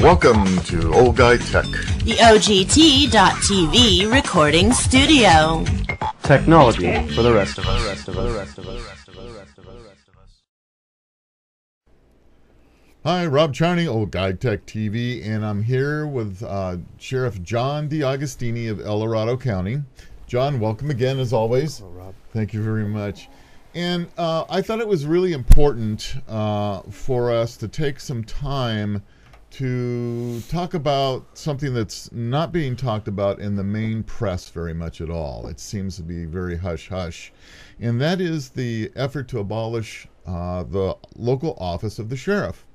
Welcome to Old Guy Tech, the OGT.TV recording studio. Technology for the rest of us. Hi, Rob Charney, Old Guy Tech TV, and I'm here with Sheriff John D'Agostini of El Dorado County. John, welcome again, as always. Hello, Rob. Thank you very much. And I thought it was really important for us to take some time to talk about something that's not being talked about in the main press very much at all. It seems to be very hush-hush. And that is the effort to abolish the local office of the sheriff.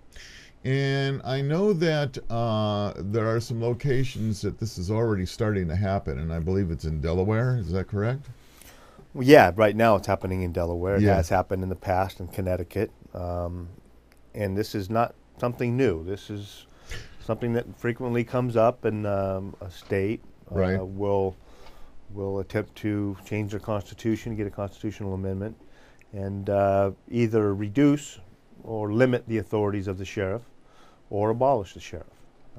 And I know that there are some locations that this is already starting to happen, and I believe it's in Delaware. Is that correct? Well, yeah, right now it's happening in Delaware. It Yeah. has happened in the past in Connecticut. And this is not something new. This is something that frequently comes up, and a state Right. will attempt to change their constitution, get a constitutional amendment, and either reduce or limit the authorities of the sheriff or abolish the sheriff.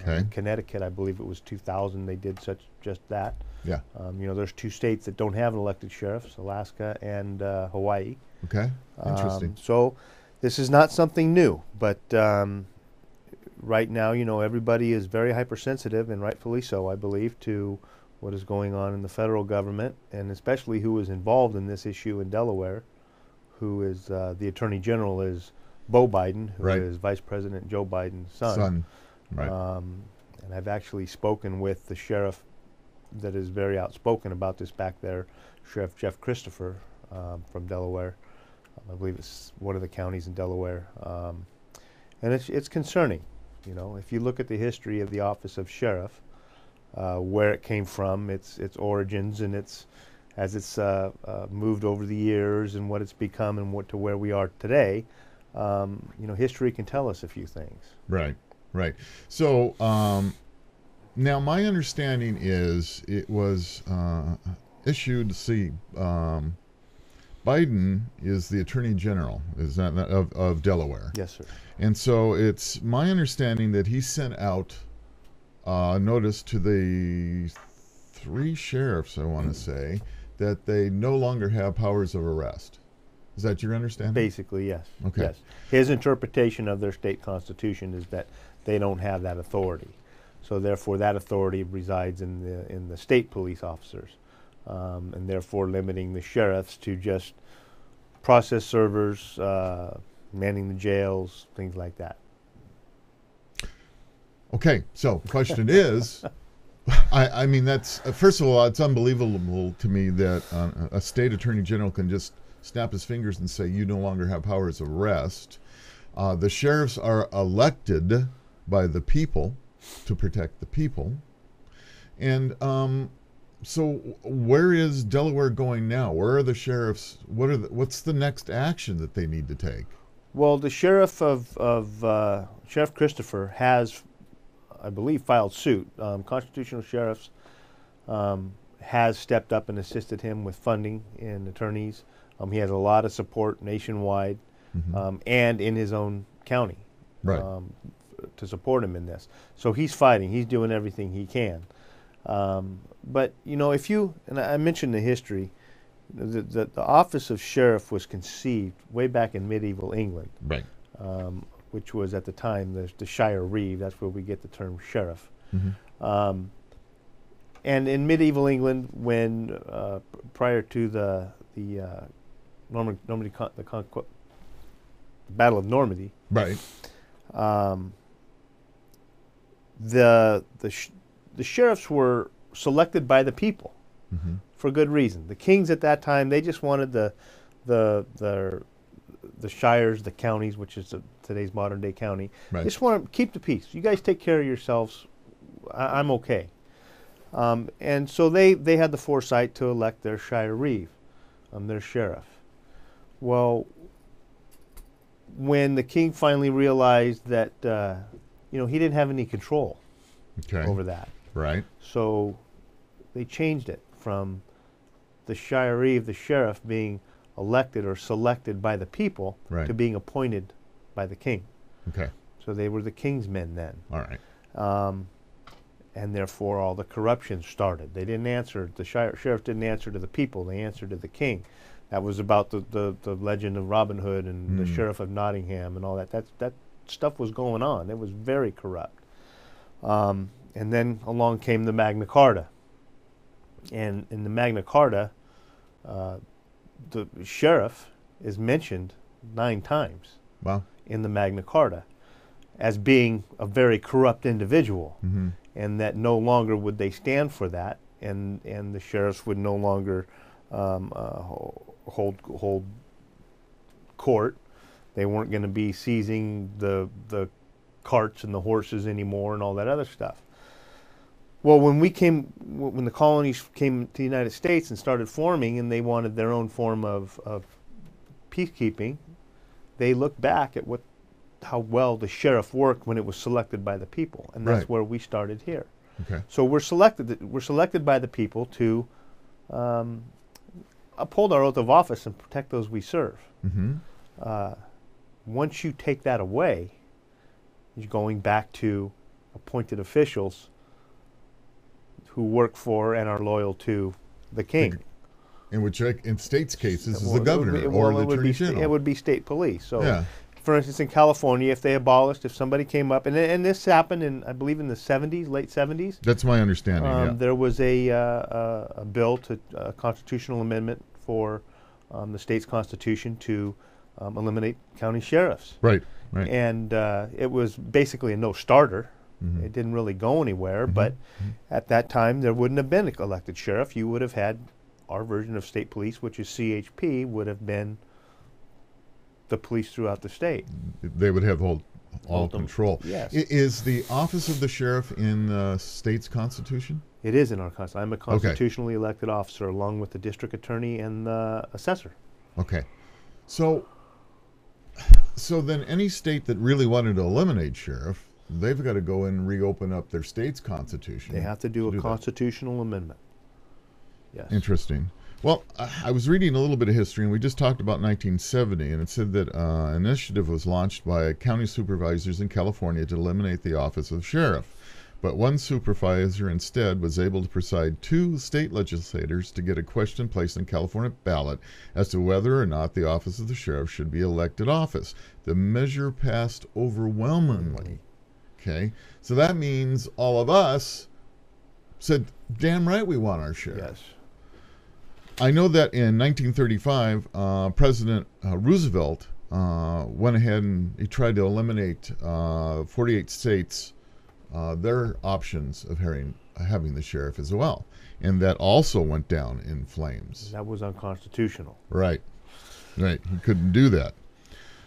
Okay. In Connecticut, I believe it was 2000, they did just that. Yeah. There's two states that don't have an elected sheriffs, Alaska and Hawaii. Okay. Interesting. So this is not something new, but right now, everybody is very hypersensitive, and rightfully so, I believe, to what is going on in the federal government, and especially who is involved in this issue in Delaware, who is the Attorney General is Beau Biden, who Right. is Vice President Joe Biden's son. Right. And I've actually spoken with the sheriff that is very outspoken about this back there, Sheriff Jeff Christopher from Delaware. I believe it's one of the counties in Delaware. And it's concerning. If you look at the history of the office of sheriff, where it came from, its origins, and as it's moved over the years, and what it's become, and to where we are today, history can tell us a few things. Right. So now my understanding is it was issued. Biden is the Attorney General, is that of Delaware? Yes, sir. And so it's my understanding that he sent out notice to the 3 sheriffs, I want to say, that they no longer have powers of arrest. Is that your understanding? Basically, yes. Okay. Yes. His interpretation of their state constitution is that they don't have that authority. So therefore, that authority resides in the state police officers, and therefore limiting the sheriffs to just process servers, manning the jails, things like that. Okay, so the question is, I mean, that's, first of all, it's unbelievable to me that a state attorney general can just snap his fingers and say, you no longer have powers of arrest. The sheriffs are elected by the people to protect the people. And so where is Delaware going now? Where are the sheriffs? What's the next action that they need to take? Well, the sheriff of Sheriff Christopher has, I believe, filed suit. Constitutional Sheriffs has stepped up and assisted him with funding and attorneys. He has a lot of support nationwide, and in his own county, Right. To support him in this. So he's fighting. He's doing everything he can. But if you, and I mentioned the history, the office of sheriff was conceived way back in medieval England, Right. which was at the time the shire reeve. That's where we get the term sheriff. And in medieval England, when prior to the Battle of Normandy, Right. the sheriffs were selected by the people for good reason. The kings at that time, they just wanted the shires, the counties, which is today's modern day county. Right. They just want to keep the peace. You guys take care of yourselves. I'm okay. And so they had the foresight to elect their shire reeve, their sheriff. Well, when the king finally realized that he didn't have any control over that, Right. so they changed it from the shire reeve, the sheriff, being elected or selected by the people, Right. to being appointed by the king. Okay. So they were the king's men then. All right. And therefore all the corruption started. They didn't answer, the sheriff didn't answer to the people, they answered to the king. That was about the legend of Robin Hood and the Sheriff of Nottingham and all that. That stuff was going on. It was very corrupt. And then along came the Magna Carta. And in the Magna Carta, the sheriff is mentioned 9 times Wow. in the Magna Carta as being a very corrupt individual, and that no longer would they stand for that, and the sheriffs would no longer hold court. They weren't going to be seizing the carts and the horses anymore and all that other stuff. Well, when the colonies came to the United States and started forming, and they wanted their own form of peacekeeping, they looked back at how well the sheriff worked when it was selected by the people, and that's Right. where we started here. Okay. So we're selected by the people to uphold our oath of office and protect those we serve. Once you take that away, you're going back to appointed officials who work for and are loyal to the king. In which, in states' cases, is Well, the governor or the it would attorney be general. it would be state police. So, Yeah. for instance, in California, if somebody came up, and this happened in, I believe, in the 70s, late 70s. That's my understanding. Yeah. There was a bill to a constitutional amendment for the state's constitution to eliminate county sheriffs. Right. Right. And it was basically a no-starter. It didn't really go anywhere, but at that time there wouldn't have been an elected sheriff. You would have had our version of state police, which is CHP, would have been the police throughout the state. They would have all Hold them. control. Yes. Is the office of the sheriff in the state's constitution? It is in our constitution. I'm a constitutionally elected officer along with the district attorney and the assessor. Okay. So then any state that really wanted to eliminate sheriff, they've got to go and reopen up their state's constitution. They have to do a that. constitutional amendment. Yes. Interesting. Well, I was reading a little bit of history, and we just talked about 1970, and it said that an initiative was launched by county supervisors in California to eliminate the office of sheriff. But one supervisor instead was able to persuade 2 state legislators to get a question placed on California ballot as to whether or not the office of the sheriff should be elected office. The measure passed overwhelmingly. Okay, so that means all of us said, damn right we want our sheriff. Yes. I know that in 1935, President Roosevelt went ahead and he tried to eliminate 48 states, their options of having the sheriff as well. And that also went down in flames. That was unconstitutional. Right. Right. He couldn't do that.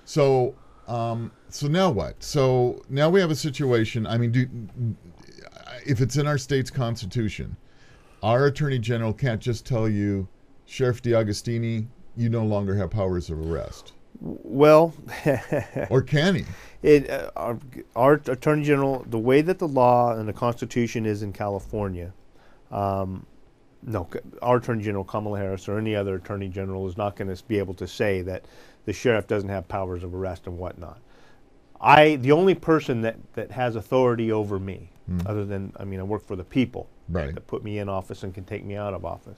So now what? So now we have a situation. I mean, if it's in our state's constitution, our attorney general can't just tell you, Sheriff DeAugustini, you no longer have powers of arrest. Well, Or can he? Our attorney general, the way that the law and the Constitution is in California, no, our attorney general, Kamala Harris, or any other attorney general is not going to be able to say that the sheriff doesn't have powers of arrest and whatnot. The only person that has authority over me, other than, I work for the people, Right. that put me in office and can take me out of office,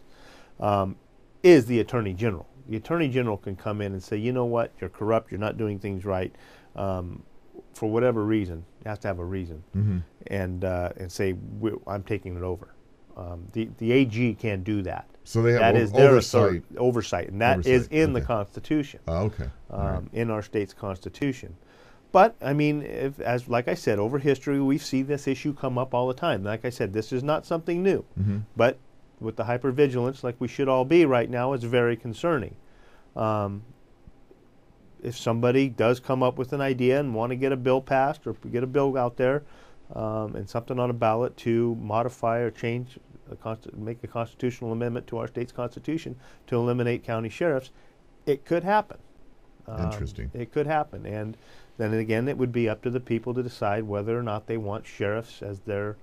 is the attorney general. The attorney general can come in and say, you know what, you're corrupt, you're not doing things right, for whatever reason. It has to have a reason, and say, I'm taking it over. The AG can't do that. So they have That is their oversight. oversight, and that is in the Constitution, Okay. All right. in our state's Constitution. But like I said, over history, we've seen this issue come up all the time. Like I said, this is not something new. But with the hypervigilance, like we should all be right now, it's very concerning. If somebody does come up with an idea and want to get a bill passed or get a bill out there and something on a ballot to modify or change, make a constitutional amendment to our state's constitution to eliminate county sheriffs, it could happen. Interesting. It could happen. And then again, it would be up to the people to decide whether or not they want sheriffs as their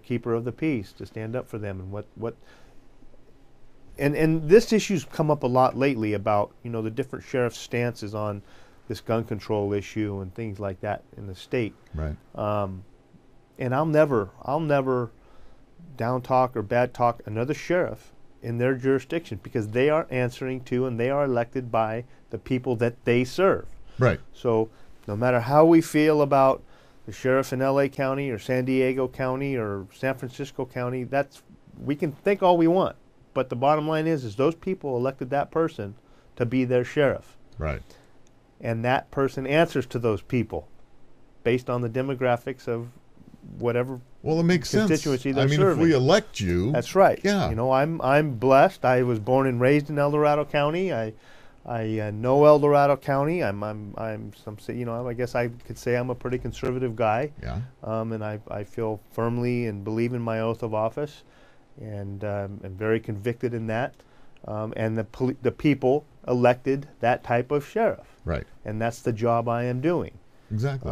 keeper of the peace, to stand up for them, and and this issue's come up a lot lately about the different sheriffs' stances on this gun control issue and things like that in the state. Right. And I'll never down talk or bad talk another sheriff in their jurisdiction, because they are answering to and they are elected by the people that they serve. Right. So no matter how we feel about the sheriff in LA County or San Diego County or San Francisco County, we can think all we want, but the bottom line is those people elected that person to be their sheriff. Right. And that person answers to those people based on the demographics of whatever. Well, it makes sense. Constituency they're I mean, serving. if we elect you, That's right. Yeah. You know, I'm blessed. I was born and raised in El Dorado County. I know El Dorado County. I guess I could say I'm a pretty conservative guy. Yeah. And I feel firmly and believe in my oath of office, and am very convicted in that. And the people elected that type of sheriff. Right. And that's the job I am doing. Exactly.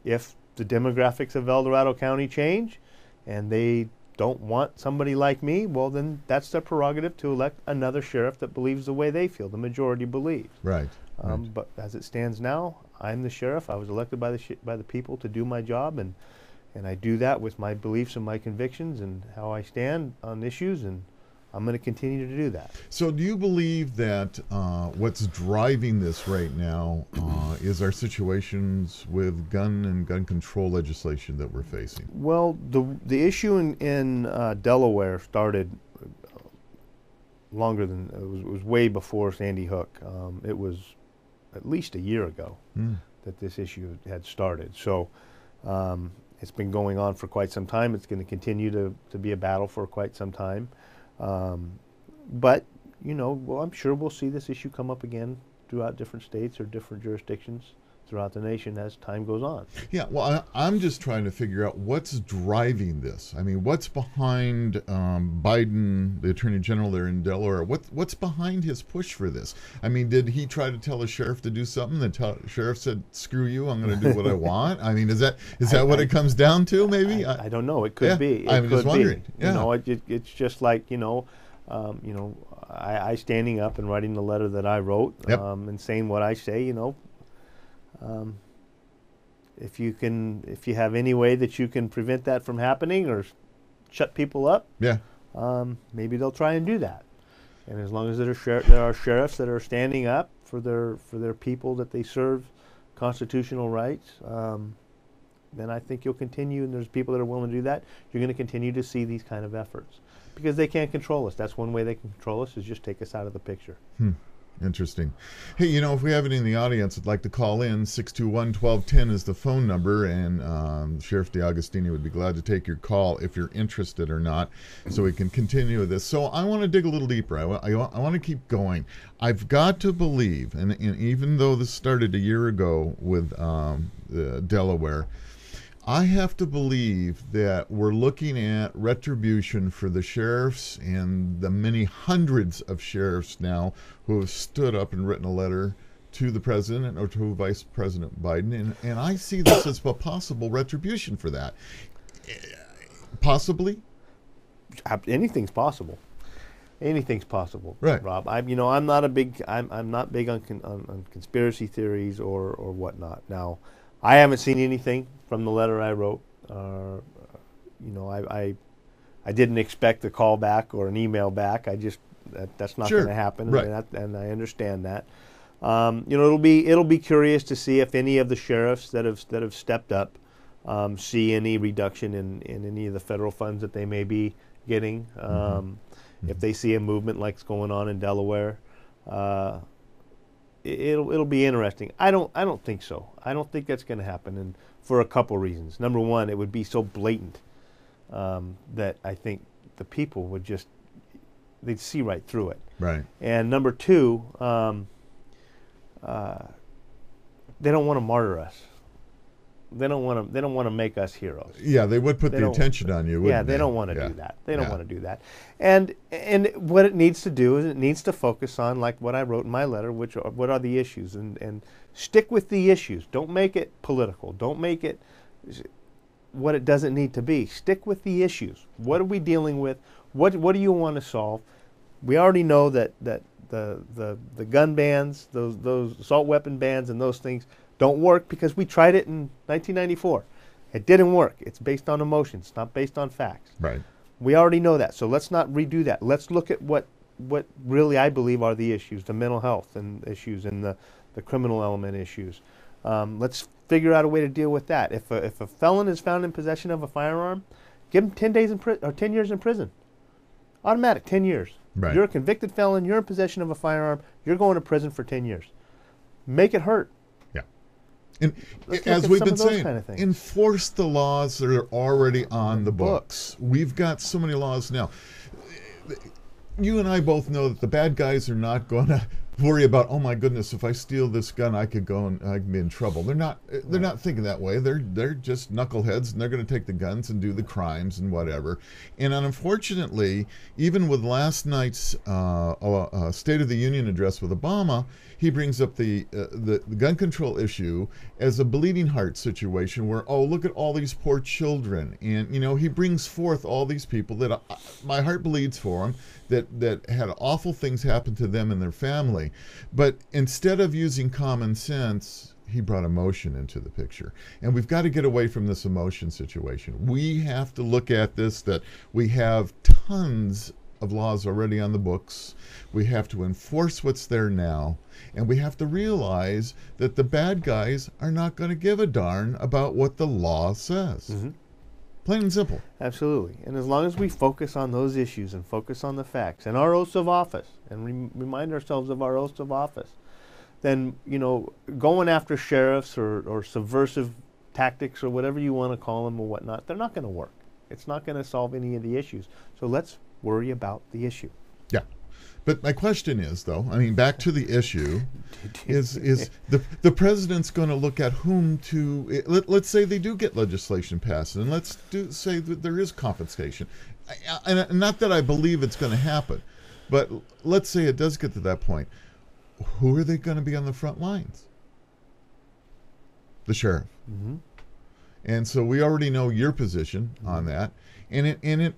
If the demographics of El Dorado County change and they don't want somebody like me, well, then that's their prerogative to elect another sheriff that believes the way they feel, the majority believes. Right. But as it stands now, I'm the sheriff. I was elected by the people to do my job, and I do that with my beliefs and my convictions and how I stand on issues, and I'm going to continue to do that. So do you believe that what's driving this right now is our situations with gun and gun control legislation that we're facing? Well, the issue in Delaware started longer than, it was way before Sandy Hook. It was at least a year ago that this issue had started. So it's been going on for quite some time. It's going to continue to be a battle for quite some time. But, well, I'm sure we'll see this issue come up again throughout different states or different jurisdictions throughout the nation as time goes on. Yeah, well, I'm just trying to figure out what's driving this. I mean, what's behind Biden, the Attorney General there in Delaware? What's behind his push for this? I mean, did he try to tell a sheriff to do something? The sheriff said, "Screw you! I'm going to do what I want." I mean, is that what it comes down to? Maybe I don't know. It could be. I'm just wondering. Yeah. It's just like I standing up and writing the letter that I wrote, Yep. And saying what I say. If you have any way that you can prevent that from happening or shut people up, Yeah. Maybe they'll try and do that. And as long as there are sheriffs that are standing up for their people that they serve constitutional rights, then I think you'll continue, and there's people that are willing to do that. You're going to continue to see these kind of efforts because they can't control us. That's one way they can control us, is just take us out of the picture. Interesting. Hey, if we have any in the audience that'd like to call in, 621-1210 is the phone number, and Sheriff DeAugustini would be glad to take your call if you're interested or not, so we can continue with this. So I want to dig a little deeper. I want to keep going. I've got to believe, and even though this started a year ago with Delaware, I have to believe that we're looking at retribution for the sheriffs and the many hundreds of sheriffs now who have stood up and written a letter to the president or to Vice President Biden. And I see this as a possible retribution for that. Possibly? Anything's possible. Anything's possible, Right. Rob. I'm not big on conspiracy theories or whatnot. Now, I haven't seen anything from the letter I wrote. I didn't expect a call back or an email back. That's not Sure. going to happen, Right. and I understand that. It'll be curious to see if any of the sheriffs that have stepped up see any reduction in any of the federal funds that they may be getting. If they see a movement like's going on in Delaware. It'll be interesting. I don't think so. I don't think that's going to happen, and for a couple reasons. Number one, it would be so blatant that I think the people would they'd see right through it. Right. And number two, they don't want to martyr us. They don't want to make us heroes. Yeah, they would put the attention on you, wouldn't they they? don't want to Yeah. do that. They don't Yeah. want to do that. And what it needs to do is it needs to focus on, like what I wrote in my letter, what are the issues, and stick with the issues. Don't make it political. Don't make it what it doesn't need to be. Stick with the issues. What are we dealing with? What do you want to solve? We already know that the gun bans, those assault weapon bans, and those things don't work because we tried it in 1994. It didn't work. It's based on emotions, not based on facts. Right. We already know that, so let's not redo that. Let's look at what really I believe are the issues, the mental health and issues, and the criminal element issues. Let's figure out a way to deal with that. If a felon is found in possession of a firearm, give him 10 days or 10 years in prison. Automatic, 10 years. Right. You're a convicted felon. You're in possession of a firearm. You're going to prison for 10 years. Make it hurt. Yeah. And Let's as look at we've some been of those saying, kind of things. enforce the laws that are already on the books. We've got so many laws now. You and I both know that the bad guys are not going to worry about, oh my goodness, if I steal this gun, I could go and I could be in trouble. They're not thinking that way. They're just knuckleheads, and they're going to take the guns and do the crimes and whatever. And unfortunately, even with last night's State of the Union address with Obama, he brings up the gun control issue as a bleeding heart situation where, oh, look at all these poor children. And, he brings forth all these people that my heart bleeds for them, that had awful things happen to them and their family. But instead of using common sense, he brought emotion into the picture. And we've got to get away from this emotion situation. We have to look at this, that we have tons of laws already on the books. We have to enforce what's there now. And we have to realize that the bad guys are not going to give a darn about what the law says. Mm-hmm. Plain and simple. Absolutely. And as long as we focus on those issues and focus on the facts and our oaths of office and remind ourselves of our oaths of office, then, going after sheriffs or subversive tactics or whatever you want to call them or whatnot, they're not going to work. It's not going to solve any of the issues. So let's worry about the issue. Yeah. But my question is, though, back to the issue, is the president's going to look at whom to, let's say they do get legislation passed, and let's say that there is confiscation. And not that I believe it's going to happen, but let's say it does get to that point. Who are they going to be on the front lines? The sheriff. Mm-hmm. And so we already know your position on that. And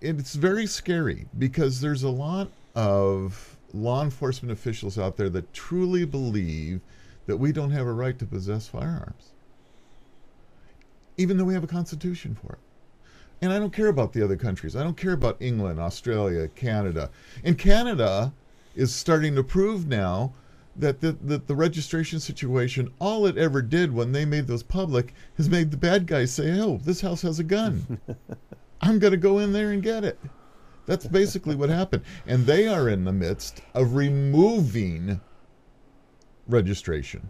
it's very scary because there's a lot of law enforcement officials out there that truly believe that we don't have a right to possess firearms, even though we have a constitution for it. And I don't care about the other countries. I don't care about England, Australia, Canada. And Canada is starting to prove now that the registration situation, all it ever did when they made those public is made the bad guys say, oh, this house has a gun. I'm going to go in there and get it. That's basically what happened. And they are in the midst of removing registration.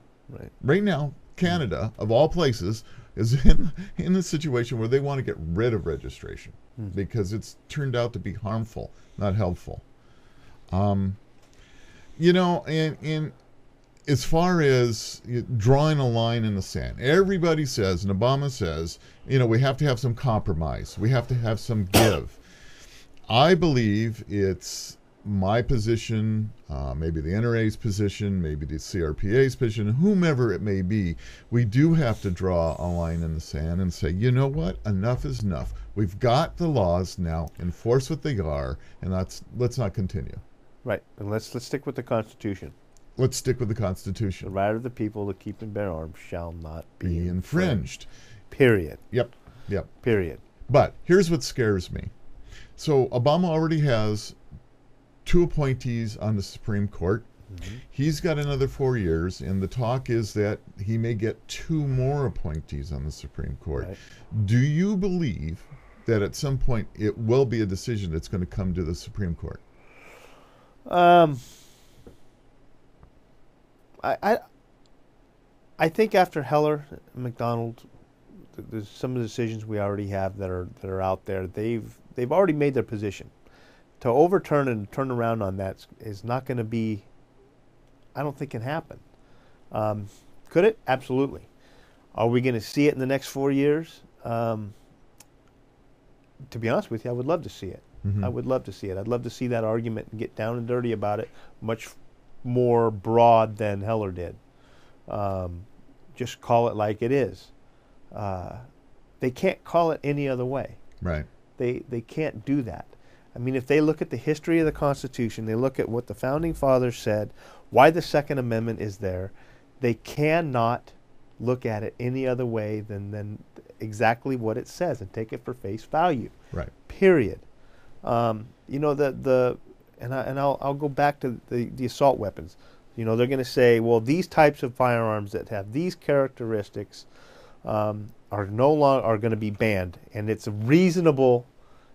Right now, Canada, of all places, is in a situation where they want to get rid of registration because it's turned out to be harmful, not helpful. And as far as drawing a line in the sand, everybody says, and Obama says, we have to have some compromise. We have to have some give. I believe it's my position, maybe the NRA's position, maybe the CRPA's position, whomever it may be. We do have to draw a line in the sand and say, you know what? Enough is enough. We've got the laws now. Enforce what they are, and let's not continue. Right, and let's stick with the Constitution. Let's stick with the Constitution. The right of the people to keep and bear arms shall not be infringed. Period. Yep. Period. But here's what scares me. So Obama already has 2 appointees on the Supreme Court. Mm-hmm. He's got another 4 years, and the talk is that he may get 2 more appointees on the Supreme Court. Right. Do you believe that at some point it will be a decision that's going to come to the Supreme Court? I think after Heller and McDonald, there's some of the decisions we already have that are out there. They've already made their position. To overturn and turn around on that is not going to be, I don't think, can happen. Could it? Absolutely. Are we going to see it in the next 4 years? To be honest with you, I would love to see it. Mm-hmm. I would love to see it. I'd love to see that argument and get down and dirty about it, much more broad than Heller did. Just call it like it is. They can't call it any other way. Right. They can't do that. I mean, if they look at the history of the Constitution, they look at what the Founding Fathers said, why the Second Amendment is there, they cannot look at it any other way than exactly what it says and take it for face value. Right. Period. You know, I'll go back to the assault weapons. You know, they're going to say, well, these types of firearms that have these characteristics are going to be banned, and it's a reasonable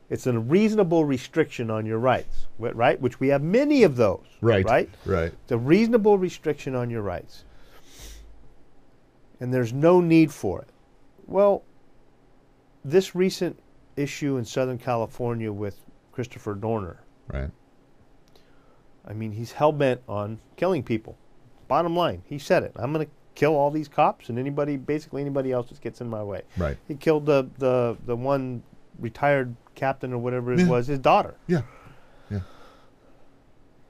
restriction on your rights, right? Which we have many of those. Right. Right. Right. It's a reasonable restriction on your rights, and there's no need for it. Well, this recent issue in Southern California with Christopher Dorner. Right. I mean, he's hell-bent on killing people. Bottom line, he said it. I'm going to kill all these cops and basically anybody else that gets in my way. Right. He killed the one retired captain or whatever it was, his daughter. Yeah. Yeah.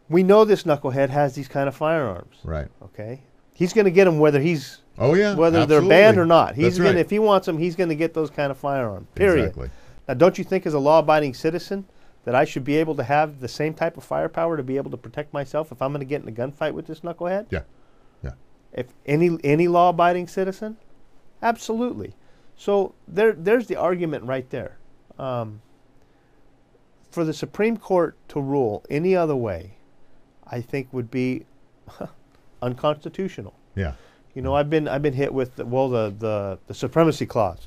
We know this knucklehead has these kind of firearms. Right. Okay? He's going to get them whether he's Oh yeah. whether they're absolutely. banned or not. That's right. If he wants them, he's going to get those kind of firearms. Period. Exactly. Now, don't you think as a law-abiding citizen that I should be able to have the same type of firepower to be able to protect myself if I'm going to get in a gunfight with this knucklehead? Yeah. Yeah. If any law-abiding citizen? Absolutely. So there's the argument right there. For the Supreme Court to rule any other way, I think would be unconstitutional. Yeah. You know, I've been hit with the supremacy clause.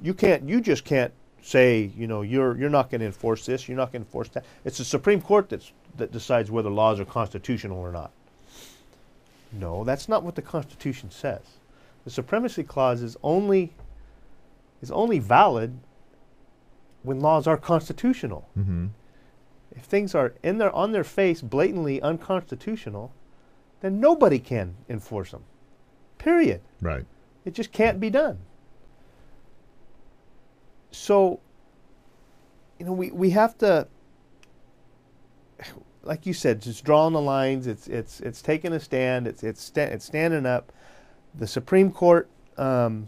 You just can't say, you know, you're not going to enforce this, you're not going to enforce that. It's the Supreme Court that decides whether laws are constitutional or not. No, that's not what the Constitution says. The supremacy clause is only valid when laws are constitutional. Mm-hmm. If things are on their face blatantly unconstitutional, then nobody can enforce them. Period. Right. It just can't be done. So, you know, we have to, like you said, just drawing the lines. It's taking a stand. It's standing up. The Supreme Court, I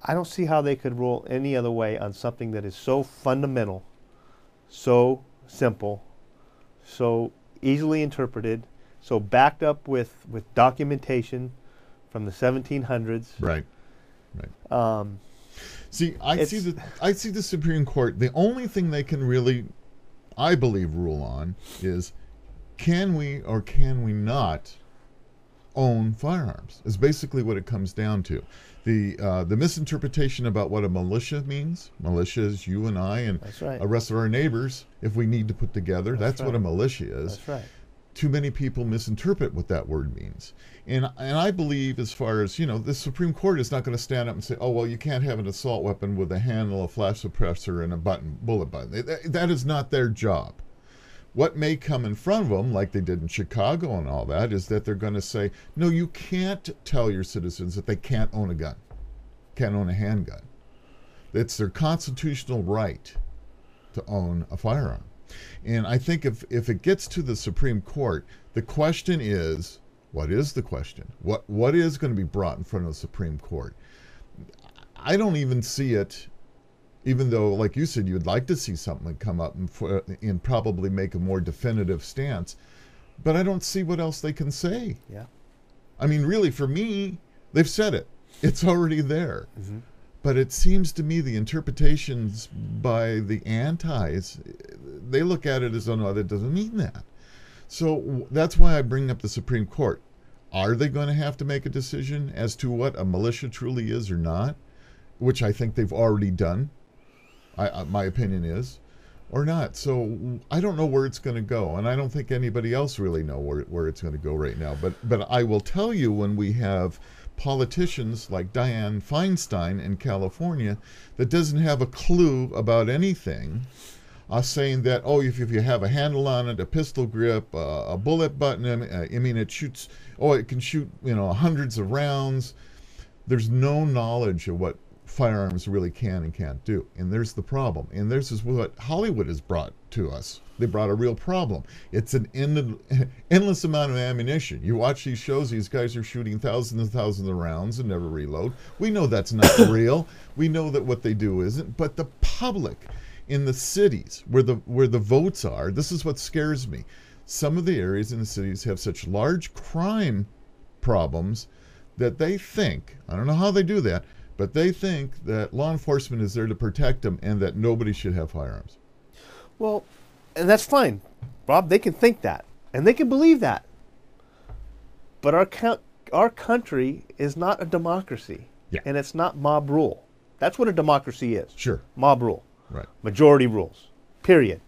don't see how they could rule any other way on something that is so fundamental, so simple, so easily interpreted, so backed up with documentation from the 1700s. Right. Right. See, I see the Supreme Court. The only thing they can really, I believe, rule on is, can we or can we not own firearms? Is basically what it comes down to. The misinterpretation about what a militia means. Militia is you and I and That's right. the rest of our neighbors. If we need to put together, that's what a right. militia is. That's right. Too many people misinterpret what that word means. And I believe, as far as, you know, the Supreme Court is not going to stand up and say, oh, well, you can't have an assault weapon with a handle, a flash suppressor, and a bullet button. That is not their job. What may come in front of them, like they did in Chicago and all that, is that they're going to say, no, you can't tell your citizens that they can't own a gun, can't own a handgun. It's their constitutional right to own a firearm. And I think if it gets to the Supreme Court, the question is, what is the question? What is going to be brought in front of the Supreme Court? I don't even see it, even though, like you said, you'd like to see something come up and probably make a more definitive stance. But I don't see what else they can say. Yeah. I mean, really, for me, they've said it. It's already there. Mm-hmm. But it seems to me the interpretations by the antis, they look at it as, oh no, that doesn't mean that. So that's why I bring up the Supreme Court. Are they going to have to make a decision as to what a militia truly is or not? Which I think they've already done, my opinion is, or not. So I don't know where it's going to go, and I don't think anybody else really know where it's going to go right now. But I will tell you, when we have politicians like Dianne Feinstein in California that doesn't have a clue about anything, saying that, oh, if you have a handle on it, a pistol grip, a bullet button, I mean, it shoots, it can shoot, hundreds of rounds. There's no knowledge of what firearms really can and can't do. And there's the problem. And this is what Hollywood has brought to us. They brought a real problem. It's an endless amount of ammunition. You watch these shows, these guys are shooting thousands and thousands of rounds and never reload. We know that's not real. We know that what they do isn't. But the public, in the cities where the votes are, this is what scares me. Some of the areas in the cities have such large crime problems that they think, I don't know how they do that, but they think that law enforcement is there to protect them and that nobody should have firearms. Well, and that's fine, Rob. They can think that, and they can believe that. But our country is not a democracy, Yeah. and it's not mob rule. That's what a democracy is. Sure. Mob rule. Right. Majority rules. Period.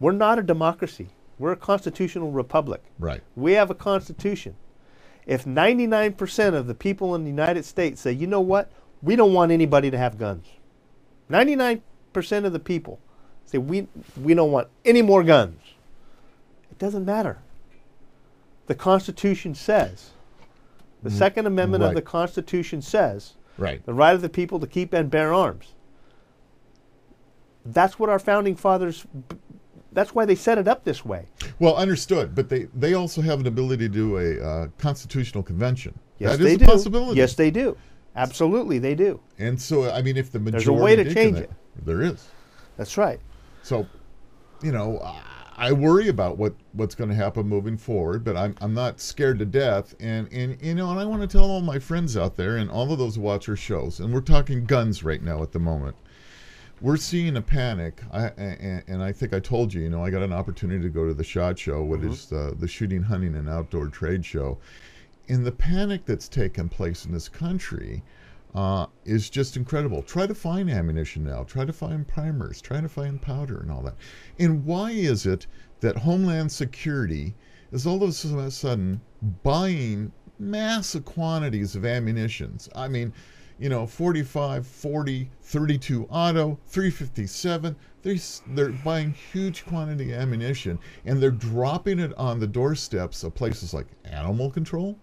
We're not a democracy. We're a constitutional republic. Right. We have a constitution. If 99% of the people in the United States say, you know what, we don't want anybody to have guns. 99% of the people say, we don't want any more guns. It doesn't matter. The Constitution says, the Second Amendment of right. the Constitution says, Right. the right of the people to keep and bear arms. That's what our founding fathers, that's why they set it up this way. Well, understood, but they also have an ability to do a constitutional convention. Yes, that they is do. a possibility. Yes, they do. Absolutely, they do. And so, I mean, if the majority There's a way to did change connect, it. there is. That's right. So, you know, I worry about what's going to happen moving forward, but I'm not scared to death. And you know, and I want to tell all my friends out there and all of those who watch our shows, and we're talking guns right now at the moment. We're seeing a panic, and I think I told you, you know, I got an opportunity to go to the SHOT Show, which is the Shooting, Hunting, and Outdoor Trade Show. And the panic that's taken place in this country is just incredible. Try to find ammunition now. Try to find primers. Try to find powder and all that. And why is it that Homeland Security is all of a sudden buying massive quantities of ammunitions? I mean, you know, 45, 40, 32 auto, 357. They're buying huge quantity of ammunition, and they're dropping it on the doorsteps of places like animal control.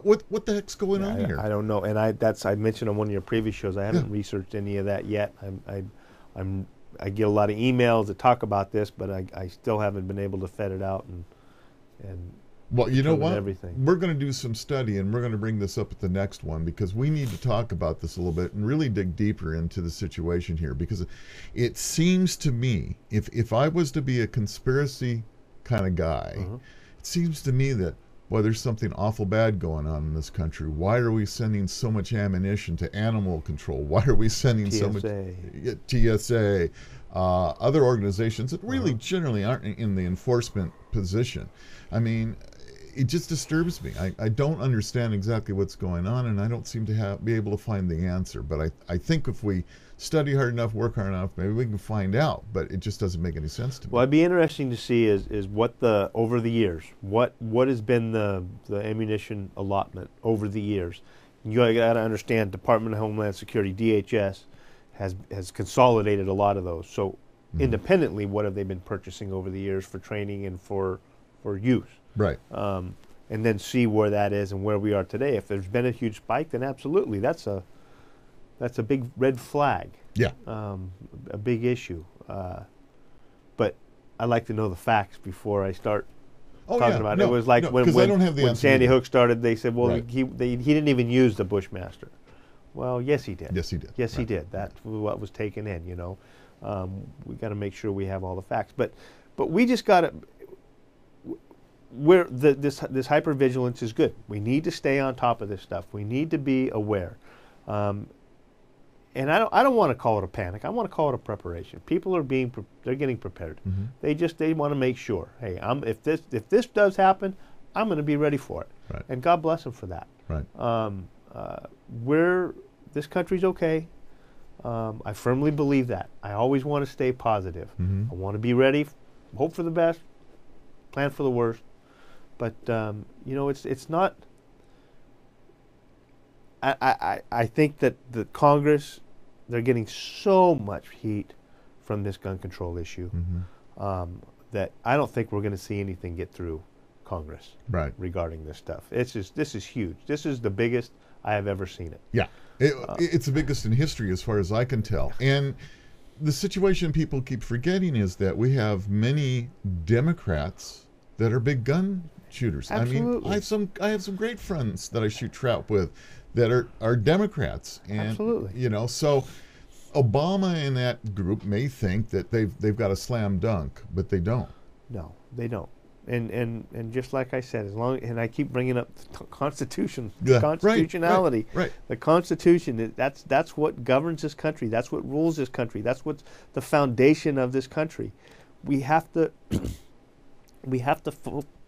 What the heck's going on here? I don't know, and I mentioned on one of your previous shows. I haven't researched any of that yet. I get a lot of emails that talk about this, but I still haven't been able to vet it out and Well, you know what? everything. We're going to do some study, and we're going to bring this up at the next one because we need to talk about this a little bit and really dig deeper into the situation here. Because it seems to me, if I was to be a conspiracy kind of guy, it seems to me that, well, there's something awful bad going on in this country. Why are we sending so much ammunition to animal control? Why are we sending so much TSA, other organizations that really generally aren't in the enforcement position? I mean, it just disturbs me. I don't understand exactly what's going on, and I don't seem to be able to find the answer. But I think if we study hard enough, work hard enough, maybe we can find out. But it just doesn't make any sense to me. Well, it'd be interesting to see is what over the years, what has been the ammunition allotment over the years. You got to understand, Department of Homeland Security, DHS, has consolidated a lot of those. So independently, what have they been purchasing over the years for training and for use? Right. And then see where that is and where we are today. If there's been a huge spike, then absolutely, that's a big red flag. Yeah. A big issue. But I like to know the facts before I start talking about it. It was like when Sandy Hook started, they said, well, Right. he didn't even use the Bushmaster. Well, yes, he did. Yes, he did. Yes, he Right. did. That's what was taken in, you know. We got to make sure we have all the facts. But we just got to... this hypervigilance is good. We need to stay on top of this stuff. We need to be aware. And I don't want to call it a panic. I want to call it a preparation. People are they're getting prepared. They want to make sure. Hey, if this does happen, I'm going to be ready for it. Right. And God bless them for that. Right. This country's okay. I firmly believe that. I always want to stay positive. I want to be ready, hope for the best, plan for the worst. But you know, it's not. I think that the Congress, they're getting so much heat from this gun control issue that I don't think we're going to see anything get through Congress regarding this stuff. This is huge. This is the biggest I have ever seen it. Yeah, it's the biggest in history as far as I can tell. And the situation people keep forgetting is that we have many Democrats that are big gun shooters. Absolutely. I mean, I have some great friends that I shoot trout with that are Democrats. And, Absolutely. You know, so Obama and that group may think that they've got a slam dunk, but they don't. No, they don't. And just like I said, and I keep bringing up the Constitution, Yeah, constitutionality. right. The Constitution, that's what governs this country. That's what rules this country. That's what's the foundation of this country. We have to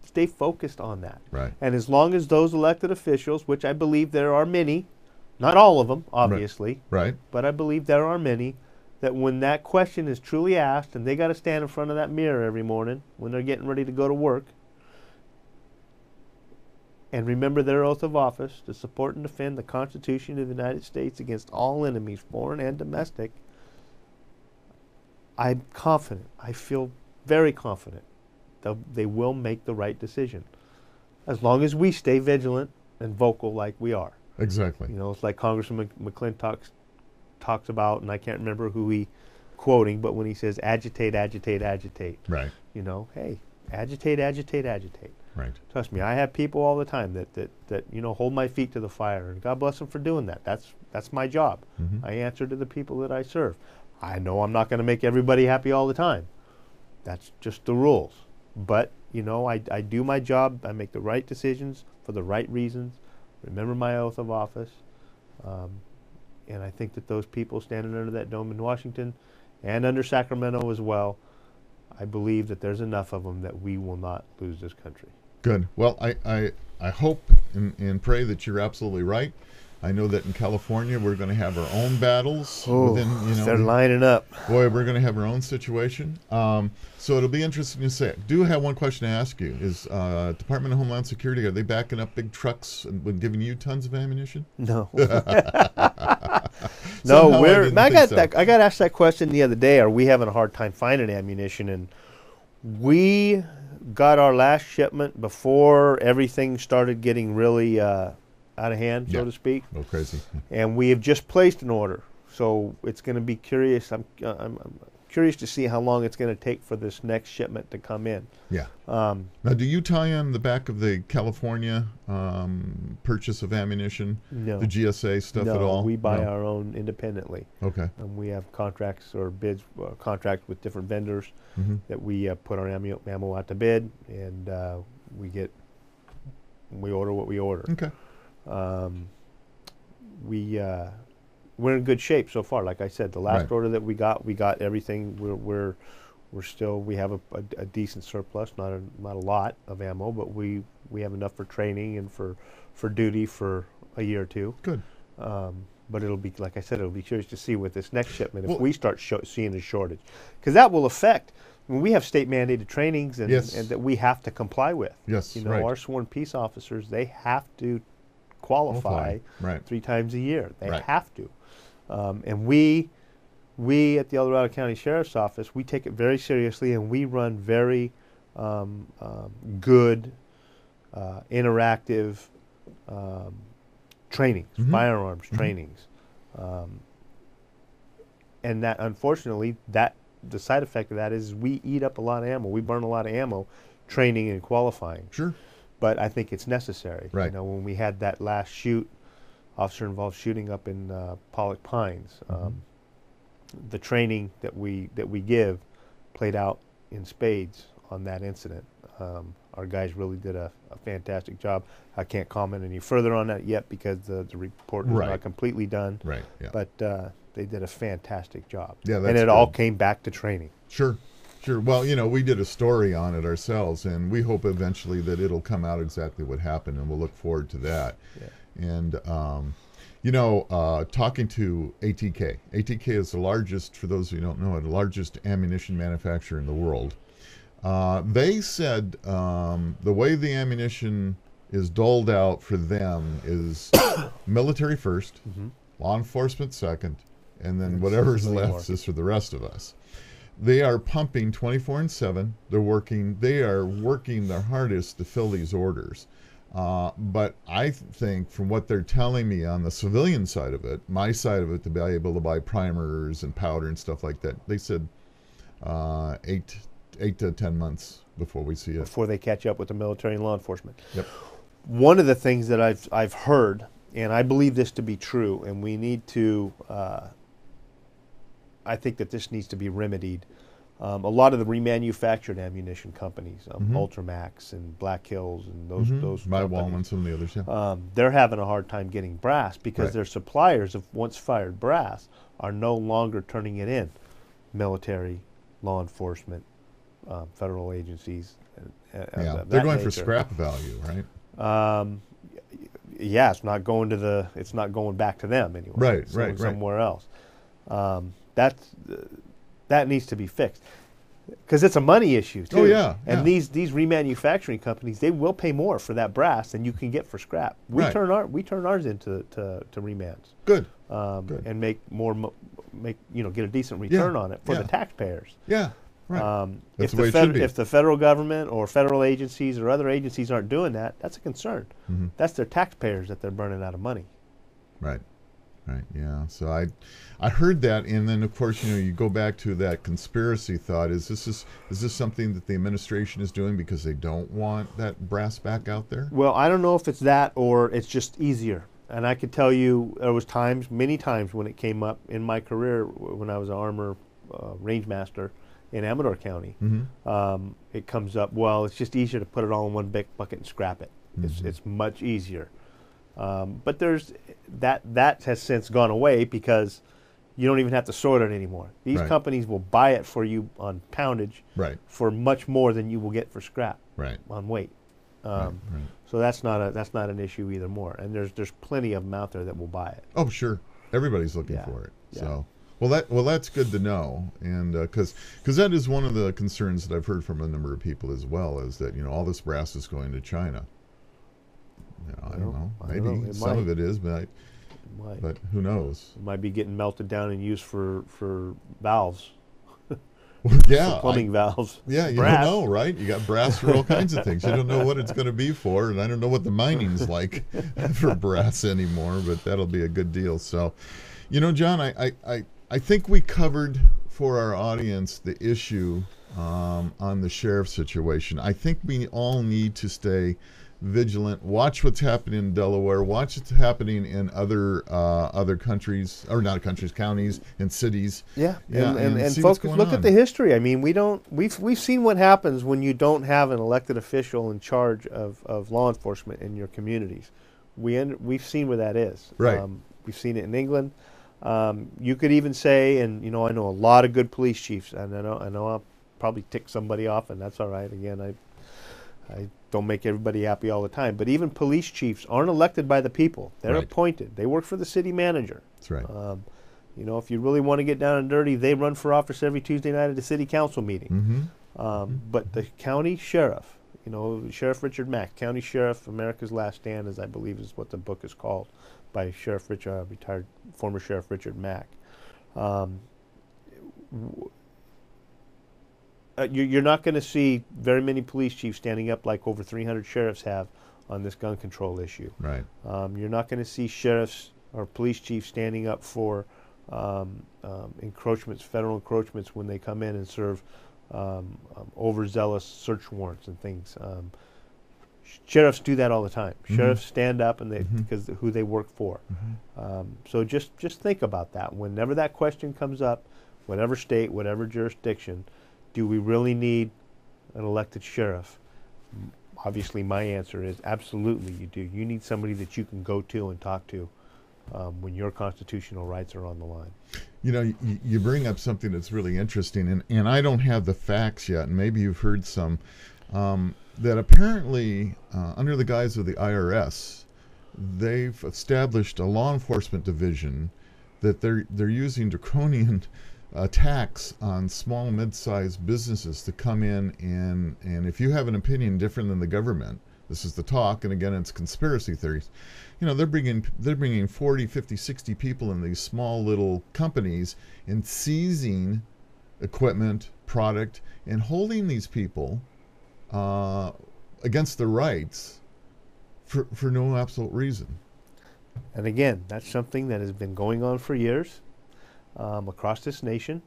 stay focused on that. Right. And as long as those elected officials, which I believe there are many, not all of them, obviously, Right. but I believe there are many, that when that question is truly asked and they got to stand in front of that mirror every morning when they're getting ready to go to work and remember their oath of office to support and defend the Constitution of the United States against all enemies, foreign and domestic, I'm confident, I feel very confident that they will make the right decision. As long as we stay vigilant and vocal like we are. Exactly. You know, it's like Congressman McClintock talks about, and I can't remember who he quoting, but when he says agitate, agitate, agitate. Right. You know, hey, agitate, agitate, agitate. Right. Trust me, I have people all the time that you know, hold my feet to the fire, and God bless them for doing that. That's my job. Mm-hmm. I answer to the people that I serve. I know I'm not going to make everybody happy all the time. That's just the rules. But, you know, I do my job. I make the right decisions for the right reasons. Remember my oath of office. And I think that those people standing under that dome in Washington and under Sacramento as well, I believe that there's enough of them that we will not lose this country. Good. Well, I hope and pray that you're absolutely right. I know that in California we're going to have our own battles. They're lining up. Boy, we're going to have our own situation. So it'll be interesting to say. I do have one question to ask you. Is Department of Homeland Security, are they backing up big trucks and giving you tons of ammunition? No. Somehow I I got asked that question the other day. Are we having a hard time finding ammunition? And we got our last shipment before everything started getting really out of hand, so to speak. Oh, crazy. And we have just placed an order. So it's going to be curious. I'm curious to see how long it's going to take for this next shipment to come in. Yeah. Now, do you tie in the back of the California purchase of ammunition, No. the GSA stuff at all? No, we buy our own independently. Okay. And we have contracts or bids, contract with different vendors Mm-hmm. that we put our ammo out to bid, and we order what we order. Okay. We're in good shape so far. Like I said, the last Right. order that we got everything. We have a decent surplus, not a lot of ammo, but we have enough for training and for duty for a year or two. Good. But it'll be, like I said, it'll be curious to see with this next shipment if Well- we start seeing a shortage, because that will affect. When we have state mandated trainings and Yes. that we have to comply with. Yes, You know, right. our sworn peace officers, they have to qualify Right. 3 times a year. They Right. have to. And we at the El Dorado County Sheriff's Office, we take it very seriously, and we run very good, interactive trainings, Mhm. firearms Mhm. trainings. And that, unfortunately, the side effect of that is we eat up a lot of ammo. We burn a lot of ammo training and qualifying. Sure. But I think it's necessary. Right. You know, when we had that last officer-involved shooting up in Pollock Pines, the training that we give played out in spades on that incident. Our guys really did a fantastic job. I can't comment any further on that yet because the report is Right. not completely done. Right. Yeah. But they did a fantastic job. Yeah, and that's it all good. came back to training. Sure. Well, you know, we did a story on it ourselves, and we hope eventually that it'll come out exactly what happened, and we'll look forward to that. Yeah. And, you know, talking to ATK. ATK is the largest, for those of you who don't know it, the largest ammunition manufacturer in the world. They said the way the ammunition is doled out for them is military first, law enforcement second, and then whatever's way left more. is for the rest of us. They are pumping 24/7. They are working their hardest to fill these orders. But I think from what they're telling me on the civilian side of it, my side of it, to be able to buy primers and powder and stuff like that, they said 8 to 10 months before we see it. Before they catch up with the military and law enforcement. Yep. One of the things that I've heard, and I believe this to be true, and we need to I think that this needs to be remedied. A lot of the remanufactured ammunition companies, Ultramax and Black Hills and those My companies, Wall and some of the others. Yeah. they're having a hard time getting brass because Right. their suppliers of once fired brass are no longer turning it in. Military, law enforcement, federal agencies. Yeah. They're going for scrap value, right? Yeah, it's not going back to them anyway. Right, It's going right. somewhere else. That needs to be fixed because it's a money issue too. Oh, yeah, And yeah. these remanufacturing companies, they will pay more for that brass than you can get for scrap. We Right. turn ours into to remands. Good. And make get a decent return on it for yeah. the taxpayers. Yeah. Right. That's If the way it should be. if the federal government or federal agencies or other agencies aren't doing that, that's a concern. Mm-hmm. That's their taxpayers that they're burning out of money. Right. Right. Yeah. So I heard that, and then of course you go back to that conspiracy thought. Is this something that the administration is doing because they don't want that brass back out there? Well, I don't know if it's that or it's just easier. And I could tell you there was many times when it came up in my career when I was an armor range master in Amador County. It comes up, well, it's just easier to put it all in one big bucket and scrap it. It's much easier. But there's that has since gone away because you don't even have to sort it anymore. These Right. companies will buy it for you on poundage Right. for much more than you will get for scrap Right. on weight. Right. So that's not an issue either more. And there's plenty of them out there that will buy it. Oh, sure. Everybody's looking Yeah. for it. Yeah. So, well, that's good to know, and because that is one of the concerns that I've heard from a number of people as well, is that all this brass is going to China. I don't know. I don't Maybe know. It some might. of it is, but who knows? It might be getting melted down and used for valves, Yeah, plumbing valves. yeah, you brass. don't know, right? You got brass for all kinds of things. You don't know what it's going to be for, and I don't know what the mining's like for brass anymore. But that'll be a good deal. So, John, I think we covered for our audience the issue on the sheriff situation. I think we all need to stay vigilant. Watch what's happening in Delaware. Watch what's happening in other countries, or not countries, counties and cities. Yeah, Yeah, and see what's focus. going Look on. at the history. I mean, we've seen what happens when you don't have an elected official in charge of law enforcement in your communities. We've seen where that is. Right. We've seen it in England. You could even say, and I know a lot of good police chiefs, and I know I'll probably tick somebody off, and that's all right. Again, I don't make everybody happy all the time, but even police chiefs aren't elected by the people. They're Right. appointed. They work for the city manager. That's right. If you really want to get down and dirty, they run for office every Tuesday night at a city council meeting. But the county sheriff, Sheriff Richard Mack, County Sheriff, America's Last Stand, as I believe is what the book is called, by retired former Sheriff Richard Mack. You're not going to see very many police chiefs standing up like over 300 sheriffs have on this gun control issue. Right. You're not going to see sheriffs or police chiefs standing up for encroachments, federal encroachments, when they come in and serve overzealous search warrants and things. Sheriffs do that all the time. Sheriffs stand up and because who they work for. So just think about that. Whenever that question comes up, whatever state, whatever jurisdiction, do we really need an elected sheriff? Obviously, my answer is absolutely you do. You need somebody that you can go to and talk to when your constitutional rights are on the line. You bring up something that's really interesting, and I don't have the facts yet, and maybe you've heard some, that apparently, under the guise of the IRS, they've established a law enforcement division that they're using draconian tax on small, mid-sized businesses to come in and if you have an opinion different than the government, this is the talk, and again, it's conspiracy theories. They're bringing 40, 50, 60 people in these small little companies and seizing equipment, product, and holding these people against their rights for no absolute reason. And again, that's something that has been going on for years. Across this nation,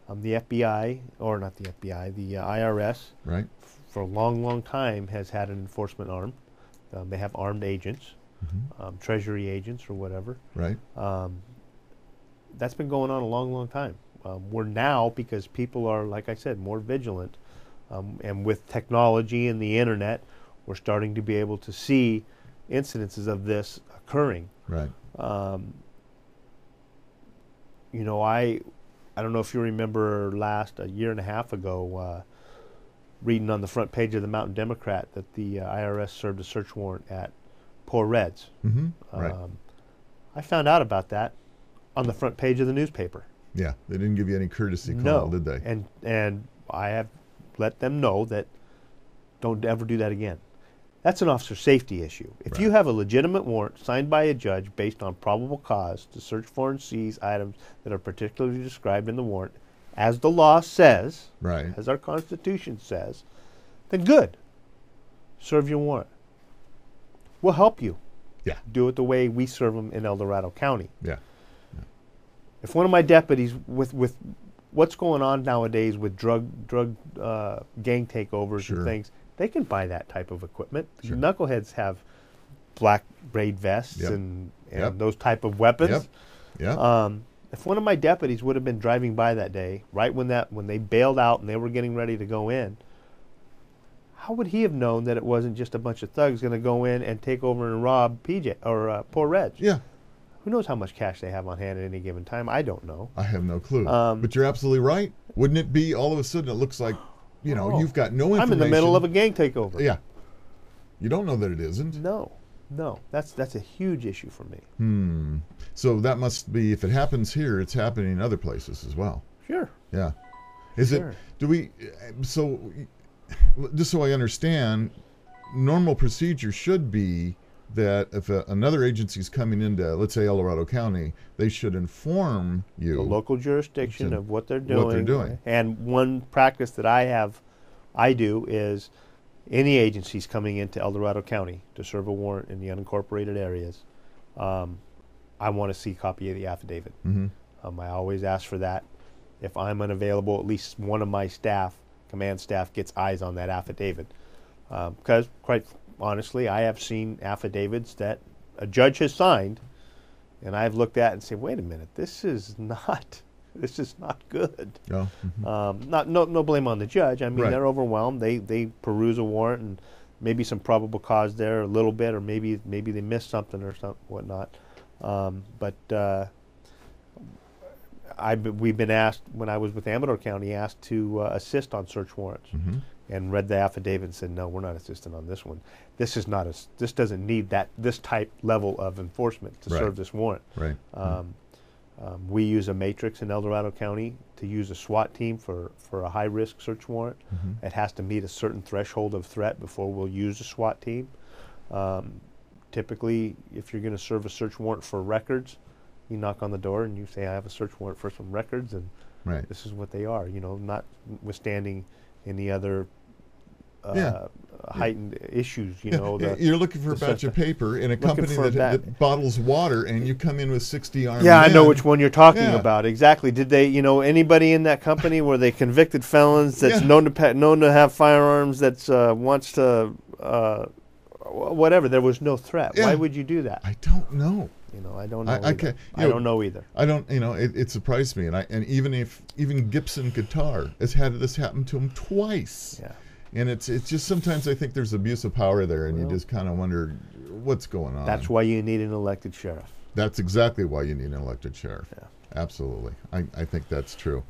the FBI, or not the FBI, the IRS, Right. For a long, long time has had an enforcement arm. They have armed agents, treasury agents or whatever. Right. That's been going on a long, long time. We're now, because people are, like I said, more vigilant, and with technology and the internet, we're starting to be able to see incidences of this occurring. Right. You know, I don't know if you remember a year and a half ago, reading on the front page of the Mountain Democrat that the IRS served a search warrant at Poor Reds. Mm-hmm. Right. I found out about that on the front page of the newspaper. Yeah, they didn't give you any courtesy call, No, did they? And I have let them know that don't ever do that again. That's an officer safety issue. If you have a legitimate warrant signed by a judge based on probable cause to search for and seize items that are particularly described in the warrant, as the law says, Right. as our Constitution says, then good. Serve your warrant. We'll help you. Yeah. Do it the way we serve them in El Dorado County. Yeah. If one of my deputies, with what's going on nowadays with drug gang takeovers Sure. and things, they can buy that type of equipment. Sure. Knuckleheads have black braid vests Yep. and Yep. those type of weapons. Yep. Yeah. If one of my deputies would have been driving by that day, right when they bailed out and they were getting ready to go in, how would he have known that it wasn't just a bunch of thugs going to go in and take over and rob PJ or Poor Reds? Yeah. Who knows how much cash they have on hand at any given time? I don't know. I have no clue. But you're absolutely right. Wouldn't it be all of a sudden it looks like, you've got no information. I'm in the middle of a gang takeover. Yeah. You don't know that it isn't. No. That's a huge issue for me. So that must be, if it happens here, it's happening in other places as well. Sure. Yeah. Is Sure. so just so I understand, normal procedure should be that if another agency's coming into, let's say, El Dorado County, they should inform you. The local jurisdiction of what they're doing. What they're doing. And one practice that I do is any agencies coming into El Dorado County to serve a warrant in the unincorporated areas, I want to see a copy of the affidavit. Mm-hmm. I always ask for that. If I'm unavailable, at least one of my command staff gets eyes on that affidavit. Because, quite honestly, I have seen affidavits that a judge has signed, and I've looked at and said, "Wait a minute, this is not good." Oh, mm-hmm. No blame on the judge. I mean, Right. they're overwhelmed. They peruse a warrant and maybe some probable cause there a little bit, or maybe they missed something or whatnot. We've been asked, when I was with Amador County, asked to assist on search warrants. Mm-hmm. And read the affidavit and said, no, we're not assisting on this one. This doesn't need this type level of enforcement to Right. serve this warrant. Right. We use a matrix in El Dorado County to use a SWAT team for a high-risk search warrant. Mm-hmm. It has to meet a certain threshold of threat before we'll use a SWAT team. Typically, if you're going to serve a search warrant for records, you knock on the door and you say, I have a search warrant for some records, and Right. this is what they are, notwithstanding any other heightened issues, You're looking for a batch of paper in a company for that bottles water, and you come in with 60 armed Yeah, I know men. which one you're talking Yeah. about. Exactly. Did they, anybody in that company were they convicted felons that's Yeah. known to have firearms, that's wants to whatever? There was no threat. Yeah. Why would you do that? I don't know. I don't know. I either. can't- I don't know either. I don't. It surprised me, and even Gibson Guitar has had this happen to him twice. Yeah. And it's just sometimes I think there's abuse of power there, and you just kind of wonder what's going on. That's why you need an elected sheriff. That's exactly why you need an elected sheriff. Yeah. Absolutely. I think that's true.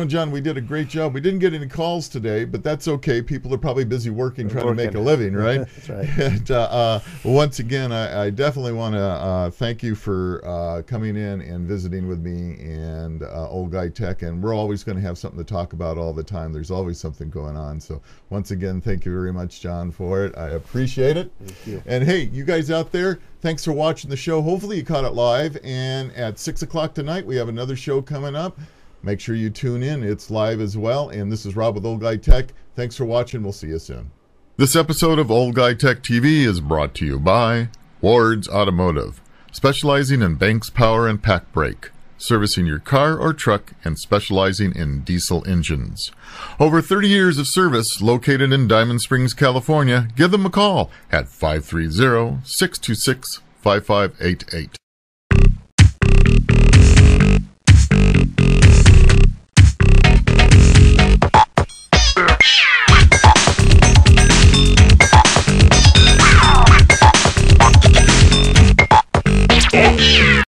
John, we did a great job. We didn't get any calls today, but that's okay. People are probably busy working, trying to make a living, right? That's right. And once again, I definitely want to thank you for coming in and visiting with me and Old Guy Tech. And we're always going to have something to talk about all the time. There's always something going on. So once again, thank you very much, John, for it. I appreciate it. Thank you. And hey, you guys out there, thanks for watching the show. Hopefully you caught it live. And at 6 o'clock tonight, we have another show coming up. Make sure you tune in. It's live as well. And this is Rob with Old Guy Tech. Thanks for watching. We'll see you soon. This episode of Old Guy Tech TV is brought to you by Ward's Automotive, specializing in Banks Power and Pack Brake, servicing your car or truck and specializing in diesel engines. Over 30 years of service, located in Diamond Springs, California. Give them a call at 530-626-5588.